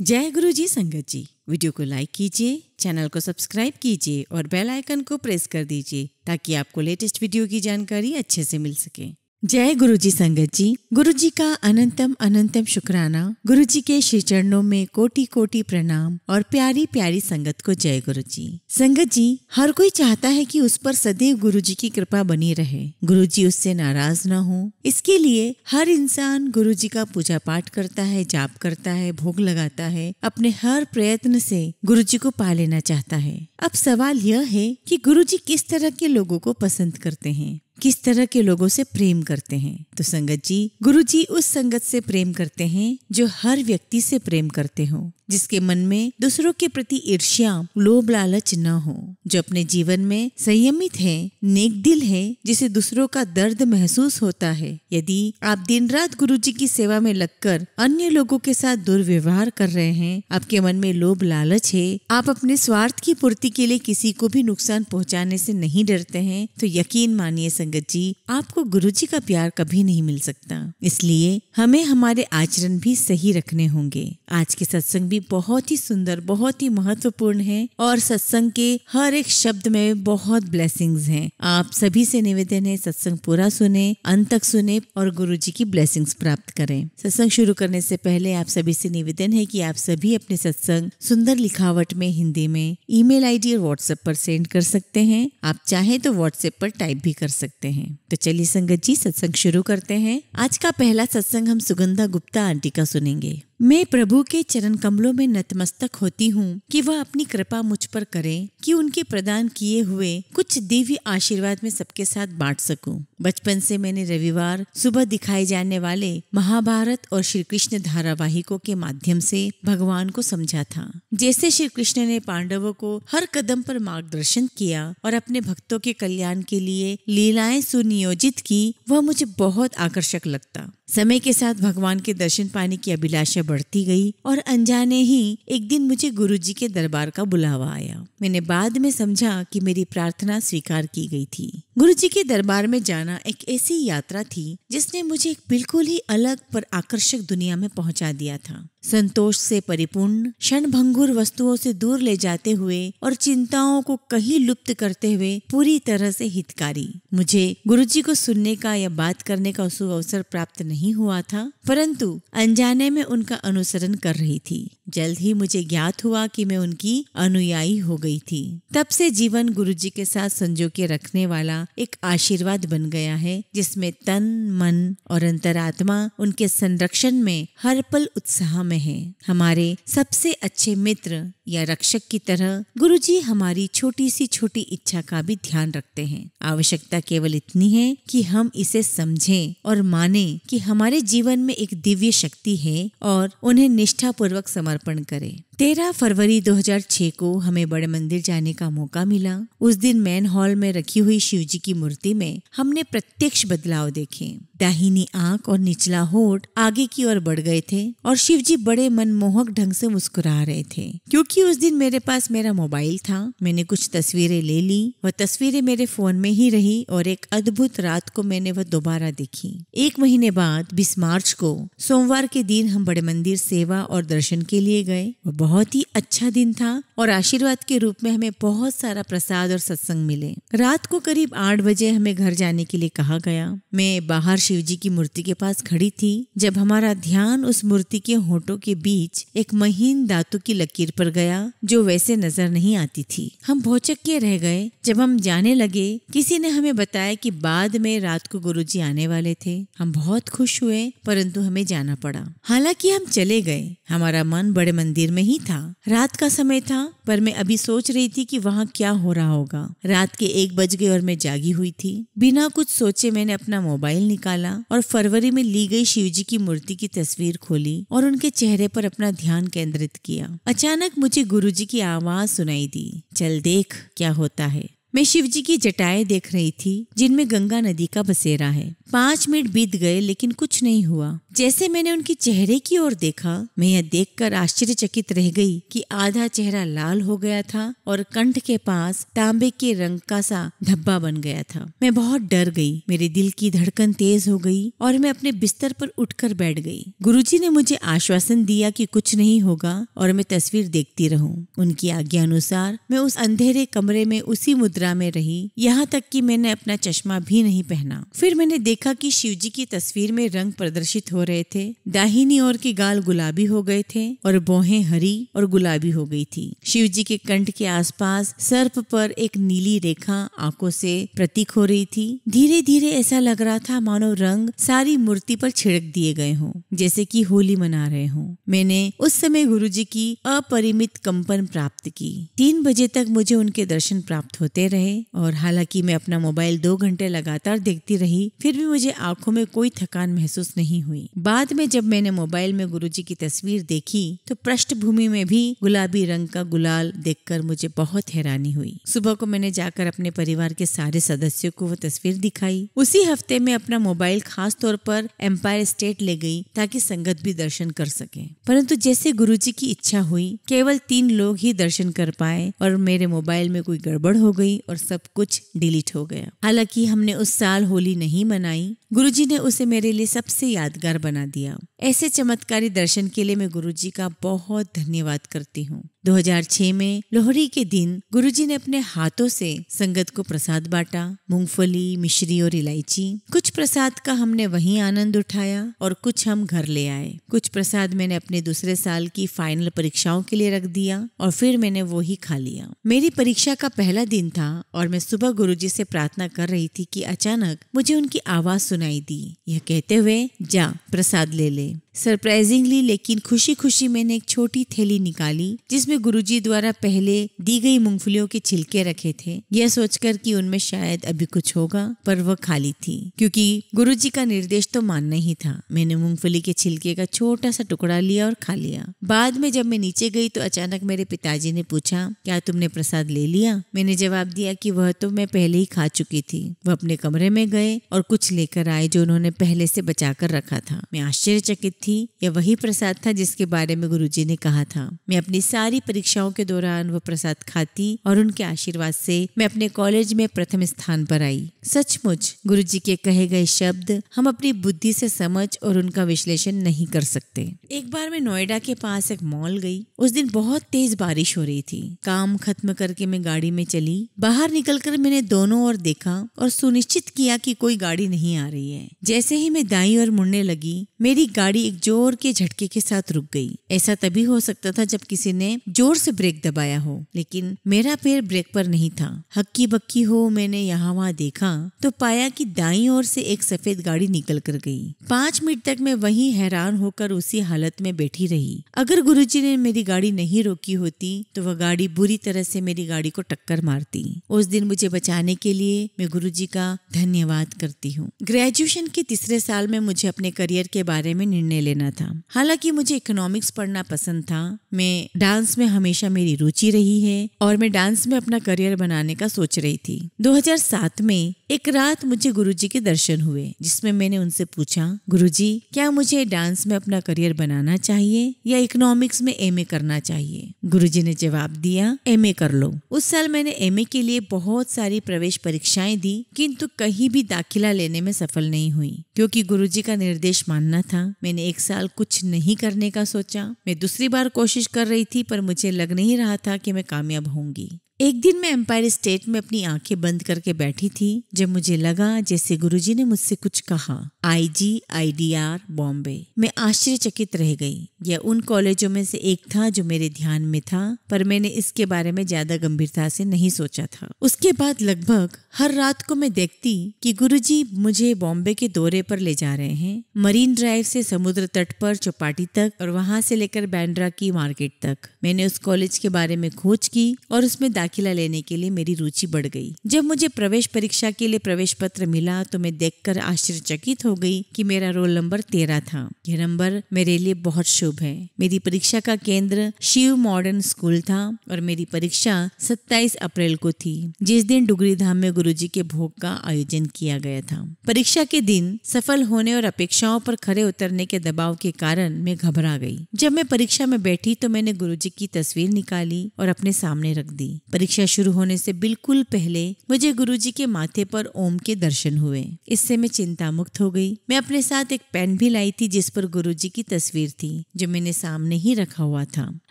जय गुरु जी संगत जी। वीडियो को लाइक कीजिए, चैनल को सब्सक्राइब कीजिए और बेल आइकन को प्रेस कर दीजिए ताकि आपको लेटेस्ट वीडियो की जानकारी अच्छे से मिल सके। जय गुरु जी संगत जी। गुरु जी का अनंतम अनंतम शुक्राना। गुरु जी के श्री चरणों में कोटि कोटि प्रणाम और प्यारी प्यारी संगत को जय गुरु जी। संगत जी, हर कोई चाहता है कि उस पर सदैव गुरु जी की कृपा बनी रहे, गुरु जी उससे नाराज न हो। इसके लिए हर इंसान गुरु जी का पूजा पाठ करता है, जाप करता है, भोग लगाता है, अपने हर प्रयत्न से गुरु जी को पा लेना चाहता है। अब सवाल यह है कि गुरु जी किस तरह के लोगों को पसंद करते हैं, किस तरह के लोगों से प्रेम करते हैं। तो संगत जी, गुरु जी उस संगत से प्रेम करते हैं जो हर व्यक्ति से प्रेम करते हो, जिसके मन में दूसरों के प्रति ईर्ष्या, लोभ लालच न हो, जो अपने जीवन में संयमित है, नेक दिल है, जिसे दूसरों का दर्द महसूस होता है। यदि आप दिन रात गुरु जी की सेवा में लगकर अन्य लोगों के साथ दुर्व्यवहार कर रहे हैं, आपके मन में लोभ लालच है, आप अपने स्वार्थ की पूर्ति के लिए किसी को भी नुकसान पहुंचाने से नहीं डरते हैं, तो यकीन मानिए संगत जी, आपको गुरु जी का प्यार कभी नहीं मिल सकता। इसलिए हमें हमारे आचरण भी सही रखने होंगे। आज के सत्संग भी बहुत ही सुंदर, बहुत ही महत्वपूर्ण है और सत्संग के हर एक शब्द में बहुत ब्लेसिंग्स हैं। आप सभी से निवेदन है, सत्संग पूरा सुने, अंत तक सुने और गुरु जी की ब्लेसिंग्स प्राप्त करें। सत्संग शुरू करने से पहले आप सभी से निवेदन है कि आप सभी अपने सत्संग सुंदर लिखावट में हिंदी में ईमेल आईडी और व्हाट्सएप पर सेंड कर सकते हैं। आप चाहे तो व्हाट्सएप पर टाइप भी कर सकते हैं। तो चलिए संगत जी, सत्संग शुरू करते हैं। आज का पहला सत्संग हम सुगंधा गुप्ता आंटी का सुनेंगे। मैं प्रभु के चरण कमलों में नतमस्तक होती हूँ कि वह अपनी कृपा मुझ पर करें, कि उनके प्रदान किए हुए कुछ दिव्य आशीर्वाद में सबके साथ बांट सकूं। बचपन से मैंने रविवार सुबह दिखाए जाने वाले महाभारत और श्री कृष्ण धारावाहिकों के माध्यम से भगवान को समझा था। जैसे श्री कृष्ण ने पांडवों को हर कदम पर मार्गदर्शन किया और अपने भक्तों के कल्याण के लिए लीलाएं सुनियोजित की, वह मुझे बहुत आकर्षक लगता। समय के साथ भगवान के दर्शन पाने की अभिलाषा बढ़ती गई और अनजाने ही एक दिन मुझे गुरुजी के दरबार का बुलावा आया। मैंने बाद में समझा कि मेरी प्रार्थना स्वीकार की गई थी। गुरुजी के दरबार में जाना एक ऐसी यात्रा थी जिसने मुझे एक बिल्कुल ही अलग पर आकर्षक दुनिया में पहुंचा दिया था। संतोष से परिपूर्ण, क्षणभंगुर वस्तुओं से दूर ले जाते हुए और चिंताओं को कहीं लुप्त करते हुए पूरी तरह से हितकारी। मुझे गुरुजी को सुनने का या बात करने का सुअवसर प्राप्त नहीं हुआ था, परंतु अनजाने में उनका अनुसरण कर रही थी। जल्द ही मुझे ज्ञात हुआ कि मैं उनकी अनुयायी हो गई थी। तब से जीवन गुरुजी के साथ संजो के रखने वाला एक आशीर्वाद बन गया है, जिसमें तन, मन और अंतरात्मा उनके संरक्षण में हर पल उत्साह में है। हमारे सबसे अच्छे मित्र या रक्षक की तरह गुरुजी हमारी छोटी सी छोटी इच्छा का भी ध्यान रखते हैं। आवश्यकता केवल इतनी है कि हम इसे समझें और माने कि हमारे जीवन में एक दिव्य शक्ति है और उन्हें निष्ठापूर्वक समर्पण करें। 13 फरवरी 2006 को हमें बड़े मंदिर जाने का मौका मिला। उस दिन मेन हॉल में रखी हुई शिव जी की मूर्ति में हमने प्रत्यक्ष बदलाव देखे। दाहिनी आंख और निचला होठ आगे की ओर बढ़ गए थे और शिव जी बड़े मनमोहक ढंग से मुस्कुरा रहे थे। क्योंकि उस दिन मेरे पास मेरा मोबाइल था, मैंने कुछ तस्वीरें ले ली। वह तस्वीरें मेरे फोन में ही रही और एक अद्भुत रात को मैंने वह दोबारा देखी। 1 महीने बाद 20 मार्च को सोमवार के दिन हम बड़े मंदिर सेवा और दर्शन के लिए गए। बहुत ही अच्छा दिन था और आशीर्वाद के रूप में हमें बहुत सारा प्रसाद और सत्संग मिले। रात को करीब 8 बजे हमें घर जाने के लिए कहा गया। मैं बाहर शिव जी की मूर्ति के पास खड़ी थी जब हमारा ध्यान उस मूर्ति के होठों के बीच एक महीन धातु की लकीर पर गया, जो वैसे नजर नहीं आती थी। हम भौचक्के रह गए। जब हम जाने लगे, किसी ने हमें बताया कि बाद में रात को गुरुजी आने वाले थे। हम बहुत खुश हुए, परंतु हमें जाना पड़ा। हालांकि हम चले गए, हमारा मन बड़े मंदिर में ही था। रात का समय था, पर मैं अभी सोच रही थी कि वहाँ क्या हो रहा होगा। रात के 1 बज गए और मैं जागी हुई थी। बिना कुछ सोचे मैंने अपना मोबाइल निकाला और फरवरी में ली गई शिवजी की मूर्ति की तस्वीर खोली और उनके चेहरे पर अपना ध्यान केंद्रित किया। अचानक मुझे गुरुजी की आवाज सुनाई दी, चल देख क्या होता है। मैं शिवजी की जटाएं देख रही थी जिनमें गंगा नदी का बसेरा है। 5 मिनट बीत गए लेकिन कुछ नहीं हुआ। जैसे मैंने उनके चेहरे की ओर देखा, मैं यह देखकर आश्चर्यचकित रह गई कि आधा चेहरा लाल हो गया था और कंठ के पास तांबे के रंग का सा धब्बा बन गया था। मैं बहुत डर गई, मेरे दिल की धड़कन तेज हो गई और मैं अपने बिस्तर पर उठकर बैठ गई। गुरुजी ने मुझे आश्वासन दिया कि कुछ नहीं होगा और मैं तस्वीर देखती रहूं। उनकी आज्ञा अनुसार मैं उस अंधेरे कमरे में उसी मुद्रा में रही, यहाँ तक कि मैंने अपना चश्मा भी नहीं पहना। फिर मैंने देखा कि शिवजी की तस्वीर में रंग प्रदर्शित हो रहे थे। दाहिनी ओर के गाल गुलाबी हो गए थे और भौहें हरी और गुलाबी हो गई थी। शिवजी के कंठ के आसपास सर्प पर एक नीली रेखा आंखों से प्रतीक हो रही थी। धीरे धीरे ऐसा लग रहा था मानो रंग सारी मूर्ति पर छिड़क दिए गए हों, जैसे कि होली मना रहे हों। मैंने उस समय गुरुजी की अपरिमित कंपन प्राप्त की। 3 बजे तक मुझे उनके दर्शन प्राप्त होते रहे और हालांकि मैं अपना मोबाइल 2 घंटे लगातार देखती रही, फिर भी मुझे आंखों में कोई थकान महसूस नहीं हुई। बाद में जब मैंने मोबाइल में गुरुजी की तस्वीर देखी तो पृष्ठभूमि में भी गुलाबी रंग का गुलाल देखकर मुझे बहुत हैरानी हुई। सुबह को मैंने जाकर अपने परिवार के सारे सदस्यों को वो तस्वीर दिखाई। उसी हफ्ते में अपना मोबाइल खास तौर पर एम्पायर स्टेट ले गई ताकि संगत भी दर्शन कर सके। परंतु जैसे गुरुजी की इच्छा हुई, केवल 3 लोग ही दर्शन कर पाए और मेरे मोबाइल में कोई गड़बड़ हो गई और सब कुछ डिलीट हो गया। हालांकि हमने उस साल होली नहीं मनाई, गुरुजी ने उसे मेरे लिए सबसे यादगार बना दिया। ऐसे चमत्कारी दर्शन के लिए मैं गुरुजी का बहुत धन्यवाद करती हूँ। 2006 में लोहड़ी के दिन गुरुजी ने अपने हाथों से संगत को प्रसाद बांटा, मूंगफली, मिश्री और इलायची। कुछ प्रसाद का हमने वहीं आनंद उठाया और कुछ हम घर ले आए। कुछ प्रसाद मैंने अपने दूसरे साल की फाइनल परीक्षाओं के लिए रख दिया और फिर मैंने वो ही खा लिया। मेरी परीक्षा का पहला दिन था और मैं सुबह गुरुजी से प्रार्थना कर रही थी कि अचानक मुझे उनकी आवाज सुनाई दी, यह कहते हुए, जा प्रसाद ले ले। सरप्राइजिंगली लेकिन खुशी खुशी मैंने एक छोटी थैली निकाली जिसमें गुरुजी द्वारा पहले दी गई मूंगफलियों के छिलके रखे थे, यह सोचकर कि उनमें शायद अभी कुछ होगा, पर वह खाली थी। क्योंकि गुरुजी का निर्देश तो मानना ही था, मैंने मूंगफली के छिलके का छोटा सा टुकड़ा लिया और खा लिया। बाद में जब मैं नीचे गई तो अचानक मेरे पिताजी ने पूछा, क्या तुमने प्रसाद ले लिया? मैंने जवाब दिया कि वह तो मैं पहले ही खा चुकी थी। वह अपने कमरे में गए और कुछ लेकर आए जो उन्होंने पहले से बचा कर रखा था। मैं आश्चर्यचकित थी, यह वही प्रसाद था जिसके बारे में गुरुजी ने कहा था। मैं अपनी सारी परीक्षाओं के दौरान वह प्रसाद खाती और उनके आशीर्वाद से मैं अपने कॉलेज में प्रथम स्थान पर आई। सचमुच गुरुजी के कहे गए शब्द हम अपनी बुद्धि से समझ और उनका विश्लेषण नहीं कर सकते। एक बार मैं नोएडा के पास एक मॉल गई। उस दिन बहुत तेज बारिश हो रही थी। काम खत्म करके मैं गाड़ी में चली। बाहर निकलकर मैंने दोनों ओर देखा और सुनिश्चित किया कि कोई गाड़ी नहीं आ रही है। जैसे ही मैं दाईं ओर मुड़ने लगी, मेरी गाड़ी एक जोर के झटके के साथ रुक गई। ऐसा तभी हो सकता था जब किसी ने जोर से ब्रेक दबाया हो, लेकिन मेरा पैर ब्रेक पर नहीं था। हक्की बक्की हो मैंने यहाँ वहाँ देखा तो पाया कि दाईं ओर से एक सफेद गाड़ी निकल कर गई। 5 मिनट तक मैं वहीं हैरान होकर उसी हालत में बैठी रही। अगर गुरुजी ने मेरी गाड़ी नहीं रोकी होती तो वह गाड़ी बुरी तरह से मेरी गाड़ी को टक्कर मारती। उस दिन मुझे बचाने के लिए मैं गुरुजी का धन्यवाद करती हूँ। ग्रेजुएशन के तीसरे साल में मुझे अपने करियर के बारे में निर्णय लेना था। हालांकि मुझे इकोनॉमिक्स पढ़ना पसंद था, मैं डांस में हमेशा मेरी रुचि रही है और मैं डांस में अपना करियर बनाने का सोच रही थी। 2007 में एक रात मुझे गुरुजी के दर्शन हुए जिसमें मैंने उनसे पूछा, गुरुजी क्या मुझे डांस में अपना करियर बनाना चाहिए या इकोनॉमिक्स में एमए करना चाहिए? गुरुजी ने जवाब दिया, एमए कर लो। उस साल मैंने एमए के लिए बहुत सारी प्रवेश परीक्षाएं दी किंतु कहीं भी दाखिला लेने में सफल नहीं हुई। क्योंकि गुरुजी का निर्देश मानना था, मैंने एक साल कुछ नहीं करने का सोचा। मैं दूसरी बार कोशिश कर रही थी पर मुझे लग नहीं रहा था कि मैं कामयाब होंगी। एक दिन मैं एम्पायर स्टेट में अपनी आंखें बंद करके बैठी थी जब मुझे लगा जैसे गुरुजी ने मुझसे कुछ कहा। IGIDR बॉम्बे। मैं आश्चर्यचकित रह गई। यह उन कॉलेजों में से एक था जो मेरे ध्यान में था, पर मैंने इसके बारे में ज्यादा गंभीरता से नहीं सोचा था। उसके बाद लगभग हर रात को मैं देखती कि गुरुजी मुझे बॉम्बे के दौरे पर ले जा रहे हैं, मरीन ड्राइव से समुद्र तट पर चौपाटी तक और वहां से लेकर बैंड्रा की मार्केट तक। मैंने उस कॉलेज के बारे में खोज की और उसमें दाखिला लेने के लिए मेरी रुचि बढ़ गई। जब मुझे प्रवेश परीक्षा के लिए प्रवेश पत्र मिला तो मैं देखकर आश्चर्यचकित हो गई कि मेरा रोल नंबर 13 था। यह नंबर मेरे लिए बहुत शुभ है। मेरी परीक्षा का केंद्र शिव मॉडर्न स्कूल था और मेरी परीक्षा 27 अप्रैल को थी, जिस दिन डुगरी धाम में गुरुजी के भोग का आयोजन किया गया था। परीक्षा के दिन सफल होने और अपेक्षाओं पर खरे उतरने के दबाव के कारण मैं घबरा गई। जब मैं परीक्षा में बैठी तो मैंने गुरुजी की तस्वीर निकाली और अपने सामने रख दी। परीक्षा शुरू होने से बिल्कुल पहले मुझे गुरुजी के माथे पर ओम के दर्शन हुए। इससे मैं चिंता मुक्त हो गई। मैं अपने साथ एक पेन भी लाई थी जिस पर गुरुजी की तस्वीर थी, जो मैंने सामने ही रखा हुआ था।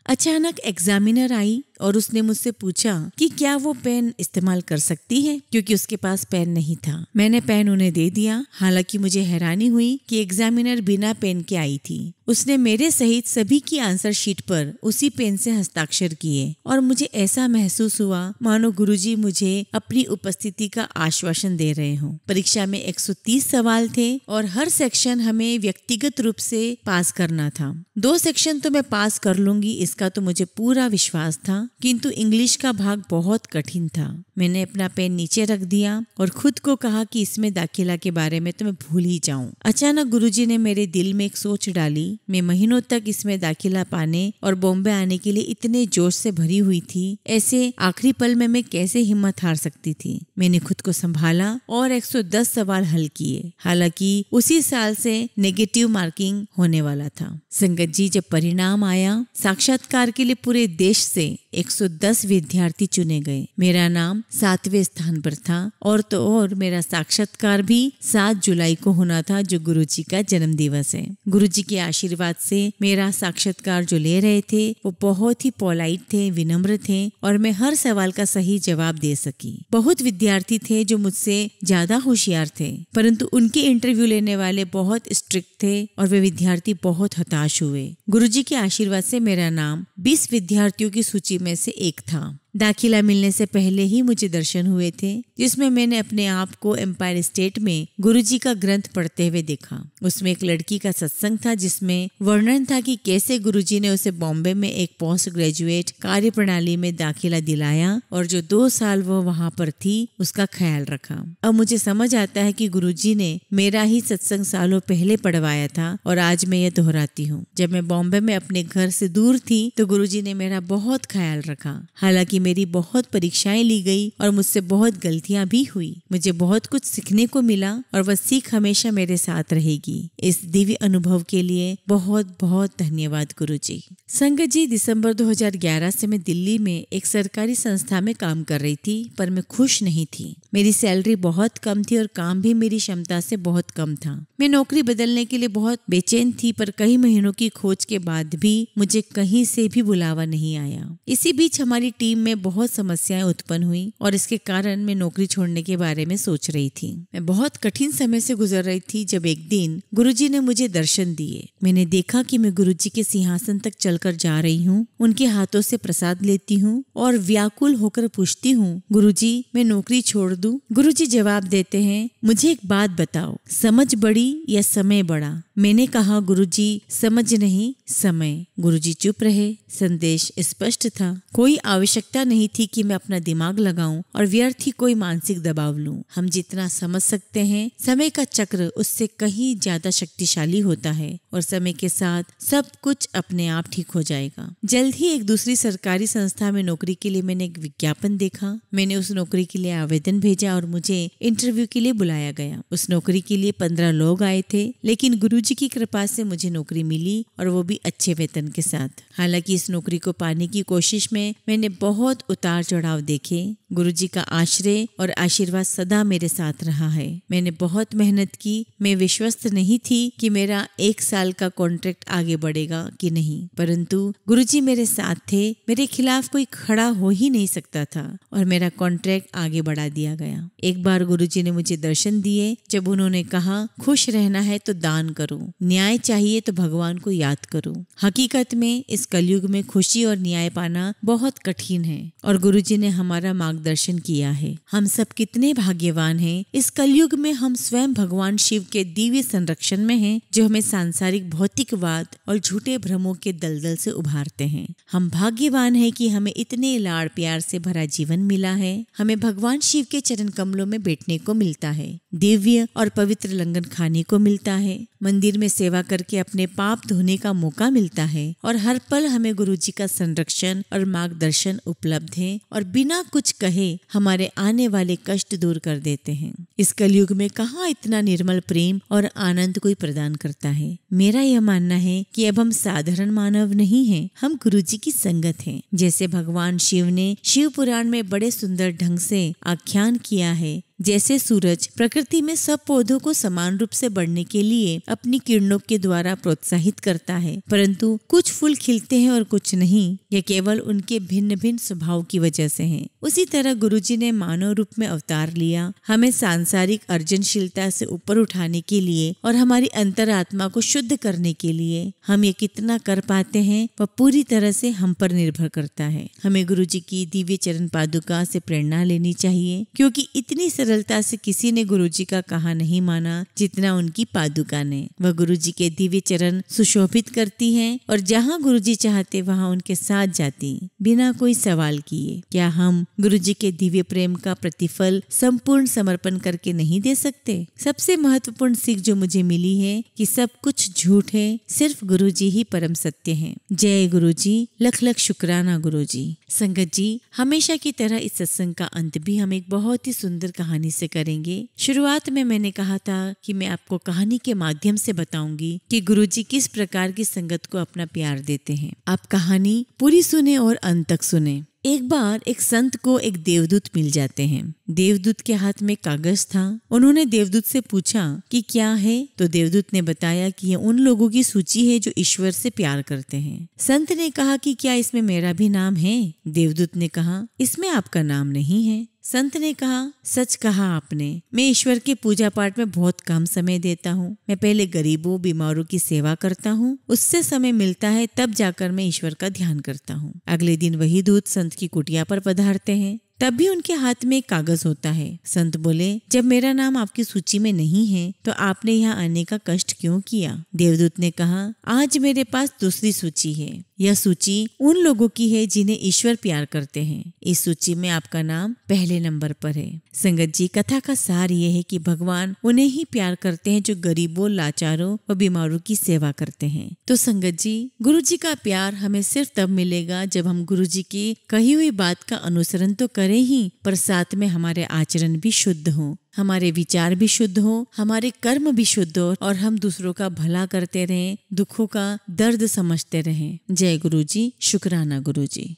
अचानक एग्जामिनर आई और उसने मुझसे पूछा कि क्या वो पेन इस्तेमाल कर सकती है, क्योंकि उसके पास पेन नहीं था। मैंने पेन उन्हें दे दिया। हालांकि मुझे हैरानी हुई कि एग्जामिनर बिना पेन के आई थी। उसने मेरे सहित सभी की आंसर शीट पर उसी पेन से हस्ताक्षर किए और मुझे ऐसा महसूस हुआ मानो गुरुजी मुझे अपनी उपस्थिति का आश्वासन दे रहे हों। परीक्षा में 130 सवाल थे और हर सेक्शन हमें व्यक्तिगत रूप से पास करना था। 2 सेक्शन तो मैं पास कर लूंगी, इसका तो मुझे पूरा विश्वास था, किंतु इंग्लिश का भाग बहुत कठिन था। मैंने अपना पेन नीचे रख दिया और खुद को कहा कि इसमें दाखिला के बारे में तो मैं भूल ही जाऊं। अचानक गुरुजी ने मेरे दिल में एक सोच डाली। मैं महीनों तक इसमें दाखिला पाने और बॉम्बे आने के लिए इतने जोश से भरी हुई थी। ऐसे आखिरी पल में मैं कैसे हिम्मत हार सकती थी। मैंने खुद को संभाला और 110 सवाल हल किए। हालांकि उसी साल से नेगेटिव मार्किंग होने वाला था। संगत जी, जब परिणाम आया, साक्षात्कार के लिए पूरे देश से 110 विद्यार्थी चुने गए। मेरा नाम 7वें स्थान पर था और तो और मेरा साक्षात्कार भी 7 जुलाई को होना था, जो गुरुजी का जन्म दिवस है। गुरुजी के आशीर्वाद से मेरा साक्षात्कार जो ले रहे थे वो बहुत ही पोलाइट थे, विनम्र थे और मैं हर सवाल का सही जवाब दे सकी। बहुत विद्यार्थी थे जो मुझसे ज्यादा होशियार थे, परंतु उनके इंटरव्यू लेने वाले बहुत स्ट्रिक्ट थे और वे विद्यार्थी बहुत हताश हुए। गुरुजी के आशीर्वाद से मेरा नाम 20 विद्यार्थियों की सूची में से एक था। दाखिला मिलने से पहले ही मुझे दर्शन हुए थे, जिसमें मैंने अपने आप को एम्पायर स्टेट में गुरुजी का ग्रंथ पढ़ते हुए देखा। उसमें एक लड़की का सत्संग था जिसमें वर्णन था कि कैसे गुरुजी ने उसे बॉम्बे में एक पोस्ट ग्रेजुएट कार्य प्रणाली में दाखिला दिलाया और जो 2 साल वो वहाँ पर थी उसका ख्याल रखा। अब मुझे समझ आता है कि गुरुजी ने मेरा ही सत्संग सालों पहले पढ़वाया था और आज मैं ये दोहराती हूँ। जब मैं बॉम्बे में अपने घर से दूर थी तो गुरुजी ने मेरा बहुत ख्याल रखा। हालांकि मेरी बहुत परीक्षाएं ली गई और मुझसे बहुत गलतियां भी हुई। मुझे बहुत कुछ सीखने को मिला और वह सीख हमेशा मेरे साथ रहेगी। इस दिव्य अनुभव के लिए बहुत बहुत धन्यवाद गुरुजी। संगत जी, दिसंबर 2011 से मैं दिल्ली में एक सरकारी संस्था में काम कर रही थी, पर मैं खुश नहीं थी। मेरी सैलरी बहुत कम थी और काम भी मेरी क्षमता से बहुत कम था। मैं नौकरी बदलने के लिए बहुत बेचैन थी, पर कई महीनों की खोज के बाद भी मुझे कहीं से भी बुलावा नहीं आया। इसी बीच हमारी टीम में बहुत समस्याएं उत्पन्न हुई और इसके कारण मैं नौकरी छोड़ने के बारे में सोच रही थी। मैं बहुत कठिन समय से गुजर रही थी जब एक दिन गुरुजी ने मुझे दर्शन दिए। मैंने देखा कि मैं गुरुजी के सिंहासन तक चलकर जा रही हूँ, उनके हाथों से प्रसाद लेती हूँ और व्याकुल होकर पूछती हूँ, गुरुजी मैं नौकरी छोड़ दूं? गुरुजी जवाब देते हैं, मुझे एक बात बताओ, समझ बड़ी या समय बड़ा? मैंने कहा, गुरुजी समझ नहीं, समय। गुरुजी चुप रहे। संदेश स्पष्ट था। कोई आवश्यकता नहीं थी कि मैं अपना दिमाग लगाऊं और व्यर्थ ही कोई मानसिक दबाव लूं। हम जितना समझ सकते हैं, समय का चक्र उससे कहीं ज्यादा शक्तिशाली होता है और समय के साथ सब कुछ अपने आप ठीक हो जाएगा। जल्द ही एक दूसरी सरकारी संस्था में नौकरी के लिए मैंने एक विज्ञापन देखा। मैंने उस नौकरी के लिए आवेदन भेजा और मुझे इंटरव्यू के लिए बुलाया गया। उस नौकरी के लिए 15 लोग आए थे, लेकिन गुरुजी की कृपा से मुझे नौकरी मिली और वो भी अच्छे वेतन के साथ। हालांकि इस नौकरी को पाने की कोशिश में मैंने बहुत उतार चढ़ाव देखे। गुरुजी का आश्रय और आशीर्वाद सदा मेरे साथ रहा है। मैंने बहुत मेहनत की। मैं विश्वस्त नहीं थी कि मेरा 1 साल का कॉन्ट्रैक्ट आगे बढ़ेगा कि नहीं, परंतु गुरुजी मेरे साथ थे। मेरे खिलाफ कोई खड़ा हो ही नहीं सकता था और मेरा कॉन्ट्रैक्ट आगे बढ़ा दिया गया। एक बार गुरुजी ने मुझे दर्शन दिए जब उन्होंने कहा, खुश रहना है तो दान करो, न्याय चाहिए तो भगवान को याद करो। हकीकत में इस कलयुग में खुशी और न्याय पाना बहुत कठिन है और गुरुजी ने हमारा मार्गदर्शन किया है। हम सब कितने भाग्यवान हैं। इस कलयुग में हम स्वयं भगवान शिव के दिव्य संरक्षण में हैं, जो हमें सांसारिक भौतिकवाद और झूठे भ्रमों के दलदल से उभारते हैं। हम भाग्यवान हैं कि हमें इतने लाड़ प्यार से भरा जीवन मिला है। हमें भगवान शिव के चरण कमलों में बैठने को मिलता है, दिव्य और पवित्र लंगन खाने को मिलता है, मंदिर में सेवा करके अपने पाप धोने का मौका मिलता है और हर पल हमें गुरुजी का संरक्षण और मार्गदर्शन उपलब्ध है और बिना कुछ कहे हमारे आने वाले कष्ट दूर कर देते हैं। इस कलयुग में कहाँ इतना निर्मल प्रेम और आनंद कोई प्रदान करता है। मेरा यह मानना है कि अब हम साधारण मानव नहीं हैं, हम गुरुजी की संगत हैं। जैसे भगवान शिव ने शिव पुराण में बड़े सुंदर ढंग से आख्यान किया है, जैसे सूरज प्रकृति में सब पौधों को समान रूप से बढ़ने के लिए अपनी किरणों के द्वारा प्रोत्साहित करता है, परंतु कुछ फूल खिलते हैं और कुछ नहीं। यह केवल उनके भिन्न भिन्न स्वभाव की वजह से है। उसी तरह गुरुजी ने मानव रूप में अवतार लिया, हमें सांसारिक अर्जनशीलता से ऊपर उठाने के लिए और हमारी अंतरात्मा को शुद्ध करने के लिए। हम ये कितना कर पाते हैं वह पूरी तरह से हम पर निर्भर करता है। हमें गुरुजी की दिव्य चरण पादुका से प्रेरणा लेनी चाहिए, क्योंकि इतनी सरलता से किसी ने गुरुजी का कहा नहीं माना जितना उनकी पादुका ने। वह गुरुजी के दिव्य चरण सुशोभित करती हैं और जहाँ गुरुजी चाहते वहाँ उनके साथ जाती बिना कोई सवाल किए। क्या हम गुरुजी के दिव्य प्रेम का प्रतिफल संपूर्ण समर्पण करके नहीं दे सकते? सबसे महत्वपूर्ण सीख जो मुझे मिली है कि सब कुछ झूठ है, सिर्फ गुरुजी ही परम सत्य है। जय गुरुजी, लख लख शुक्राना गुरुजी। संगत जी, हमेशा की तरह इस सत्संग का अंत भी हम एक बहुत ही सुंदर कहानी से करेंगे। शुरुआत में मैंने कहा था कि मैं आपको कहानी के माध्यम से बताऊंगी कि गुरुजी किस प्रकार की संगत को अपना प्यार देते हैं। आप कहानी पूरी सुने और अंत तक सुने। एक बार एक संत को एक देवदूत मिल जाते हैं। देवदूत के हाथ में कागज था। उन्होंने देवदूत से पूछा कि क्या है, तो देवदूत ने बताया कि यह उन लोगों की सूची है जो ईश्वर से प्यार करते हैं। संत ने कहा कि क्या इसमें मेरा भी नाम है? देवदूत ने कहा, इसमें आपका नाम नहीं है। संत ने कहा, सच कहा आपने, मैं ईश्वर के पूजा पाठ में बहुत कम समय देता हूँ। मैं पहले गरीबों बीमारों की सेवा करता हूँ, उससे समय मिलता है तब जाकर मैं ईश्वर का ध्यान करता हूँ। अगले दिन वही दूत संत की कुटिया पर पधारते हैं। तब भी उनके हाथ में एक कागज होता है। संत बोले, जब मेरा नाम आपकी सूची में नहीं है तो आपने यहाँ आने का कष्ट क्यों किया? देवदूत ने कहा, आज मेरे पास दूसरी सूची है। यह सूची उन लोगों की है जिन्हें ईश्वर प्यार करते हैं। इस सूची में आपका नाम पहले नंबर पर है। संगत जी, कथा का सार ये है कि भगवान उन्हें ही प्यार करते हैं जो गरीबों, लाचारों व बीमारों की सेवा करते हैं। तो संगत जी, गुरु जी का प्यार हमें सिर्फ तब मिलेगा जब हम गुरु जी की कही हुई बात का अनुसरण तो करें ही, पर साथ में हमारे आचरण भी शुद्ध हो, हमारे विचार भी शुद्ध हो, हमारे कर्म भी शुद्ध हो और हम दूसरों का भला करते रहें, दुखों का दर्द समझते रहें। जय गुरु जी, शुक्राना गुरु जी।